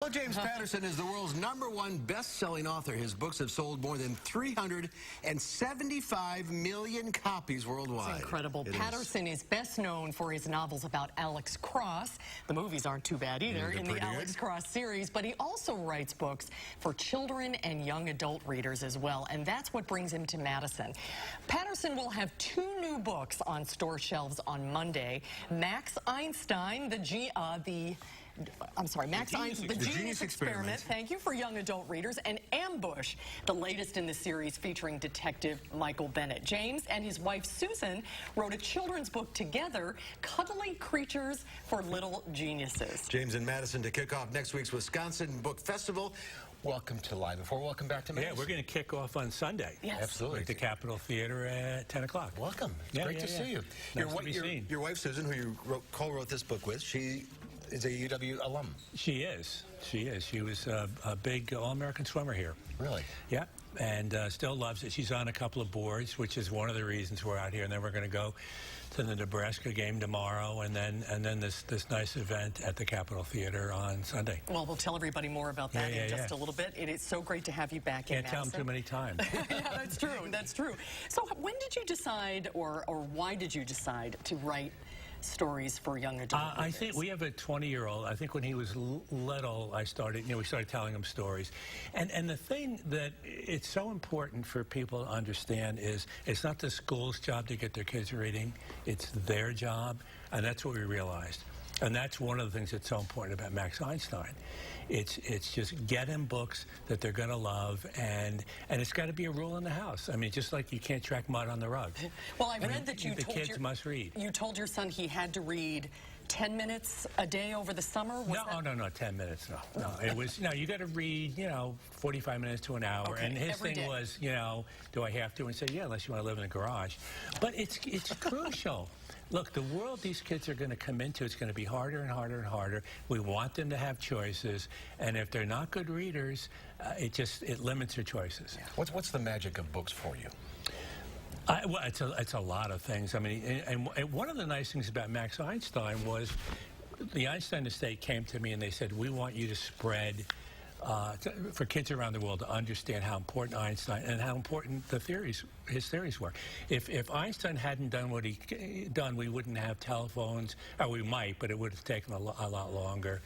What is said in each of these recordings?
Well, James Patterson is the world's #1 best-selling author. His books have sold more than 375 million copies worldwide. It's incredible. Patterson is best known for his novels about Alex Cross. The movies aren't too bad either in the Alex Cross series, but he also writes books for children and young adult readers as well, and that's what brings him to Madison. Patterson will have 2 new books on store shelves on Monday. Max Einstein, the Genius Experiment. Thank you, for young adult readers. And Ambush, the latest in the series featuring Detective Michael Bennett. James and his wife Susan wrote a children's book together, Cuddly Creatures for Little Geniuses. James and Madison to kick off next week's Wisconsin Book Festival. Welcome to Live Before. Welcome back to Madison. Yeah, we're going to kick off on Sunday. Yes. Absolutely. At the Capitol Theater at 10 o'clock. Welcome. It's great to see you. Nice to be seen. Your wife, Susan, who you co-wrote this book with, she is a UW alum. She is. She is. She was a big All-American swimmer here. Really? Yeah, and still loves it. She's on a couple of boards, which is one of the reasons we're out here. And then we're going to go to the Nebraska game tomorrow, and then this nice event at the Capitol Theater on Sunday. Well, we'll tell everybody more about that in just a little bit. It is so great to have you back in Madison. Can't tell them too many times. Yeah, that's true. That's true. So when did you decide, or why did you decide to write stories for young adults? I think we have a 20-year-old. I think when he was little, we started telling him stories. And the thing that it's so important for people to understand is it's not the school's job to get their kids reading. It's their job, and that's what we realized. And that's one of the things that's so important about Max Einstein. It's just get him books that they're going to love, and it's got to be a rule in the house. I mean, just like you can't track mud on the rug. Well, I read that the kids must read. You told your son he had to read 10 minutes a day over the summer? No, 10 minutes, no. It was, you got to read, 45 minutes to an hour. Okay, and his thing was, do I have to? And say, yeah, unless you want to live in a garage. But it's crucial. Look, the world these kids are going to come into, it's going to be harder and harder and harder. We want them to have choices, and if they're not good readers, it limits their choices. What's the magic of books for you? Well, it's a lot of things. I mean, and one of the nice things about Max Einstein was the Einstein estate came to me and they said, we want you to spread for kids around the world to understand how important Einstein and how important his theories were. If Einstein hadn't done what he done, we wouldn't have telephones, or we might, but it would have taken a lot longer.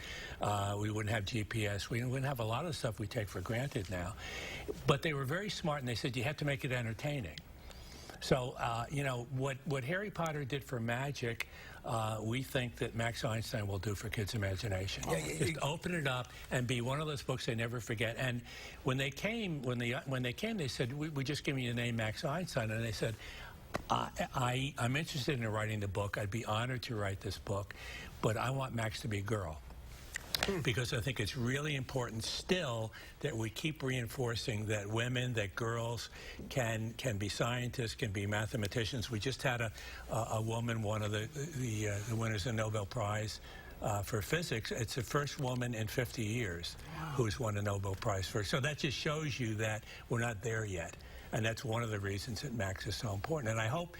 We wouldn't have GPS. We wouldn't have a lot of the stuff we take for granted now. But they were very smart, and they said you have to make it entertaining. So, what Harry Potter did for magic, we think that Max Einstein will do for kids' imagination. Just open it up and be one of those books they never forget. And when they came, they said, we just give you the name Max Einstein. And they said, I'm interested in writing the book. I'd be honored to write this book, but I want Max to be a girl. Because I think it's really important still that we keep reinforcing that women, that girls can be scientists, can be mathematicians. We just had a woman, one of the winners of the Nobel Prize for physics. It's the first woman in 50 years who's won a Nobel Prize for. So that just shows you that we're not there yet. And that's one of the reasons that Max is so important. And I hope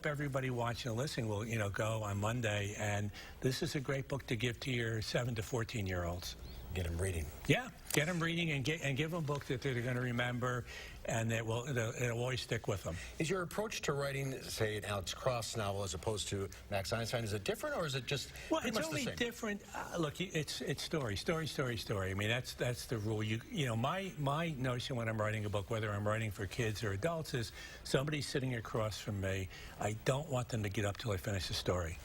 everybody watching and listening will, go on Monday. And this is a great book to give to your 7 to 14-year-olds. Get them reading. Yeah, get them reading and give them a book that they're going to remember, and it'll always stick with them. Is your approach to writing, say, an Alex Cross novel as opposed to Max Einstein, is it different, or is it just pretty much the same? Well, it's only different. Look, it's story. I mean, that's the rule. My notion when I'm writing a book, whether I'm writing for kids or adults, is somebody sitting across from me. I don't want them to get up till I finish the story.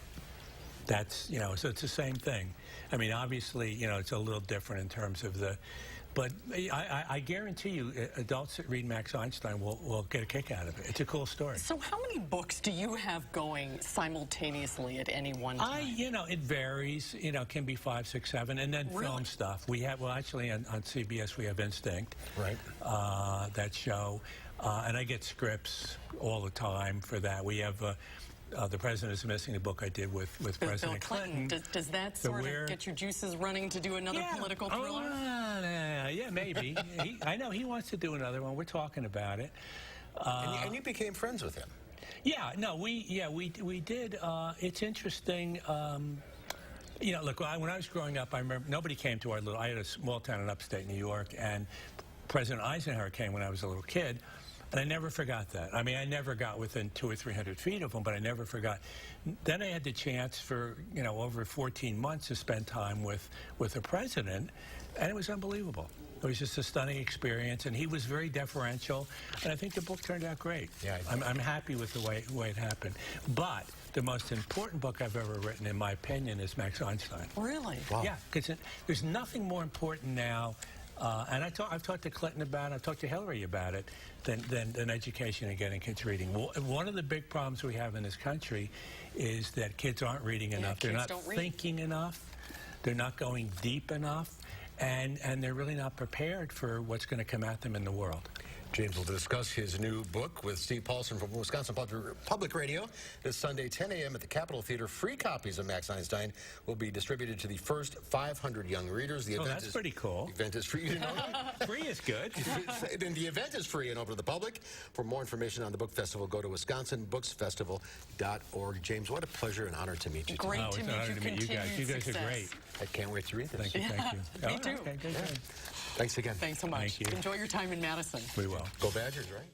That's, so it's the same thing. I mean, obviously, it's a little different in terms of but I guarantee you, adults that read Max Einstein will get a kick out of it. It's a cool story. So how many books do you have going simultaneously at any one time? It varies. It can be 5, 6, 7, and then film stuff. We have, actually on CBS we have Instinct. Right. That show. And I get scripts all the time for that. We have The President is Missing, a book I did with President Clinton. Does that sort of get your juices running to do another political thriller? Yeah, maybe. I know he wants to do another one. We're talking about it. And you became friends with him. Yeah, no, we did. It's interesting. You know, look, when I was growing up, I remember nobody came to I had a small town in upstate New York, and President Eisenhower came when I was a little kid, and I never forgot that. I mean, I never got within 200 or 300 feet of him, but I never forgot. Then I had the chance for, you know, over 14 months to spend time with the president, and it was unbelievable. It was just a stunning experience, and he was very deferential, and I think the book turned out great. Yeah, I'm happy with the way it happened. But the most important book I've ever written, in my opinion, is Max Einstein. Really? Wow. Yeah, because there's nothing more important now, and I've talked to Clinton about it, I've talked to Hillary about it, than education and getting kids reading. One of the big problems we have in this country is that kids aren't reading enough. They're not thinking enough. They're not going deep enough. And they're really not prepared for what's going to come at them in the world. James will discuss his new book with Steve Paulson from Wisconsin Public Radio this Sunday, 10 a.m. at the Capitol Theater. Free copies of Max Einstein will be distributed to the first 500 young readers. The event that's pretty cool. The event is free. You know? Free is good. Then the event is free and open to the public. For more information on the book festival, go to wisconsinbooksfestival.org. James, what a pleasure and honor to meet you. Great to it's an honor to meet you guys. You guys are great. I can't wait to read this. Thank you. Thank you. Me too. Okay, good. Thanks again. Thanks so much. Thank you. Enjoy your time in Madison. We will. Go Badgers, right?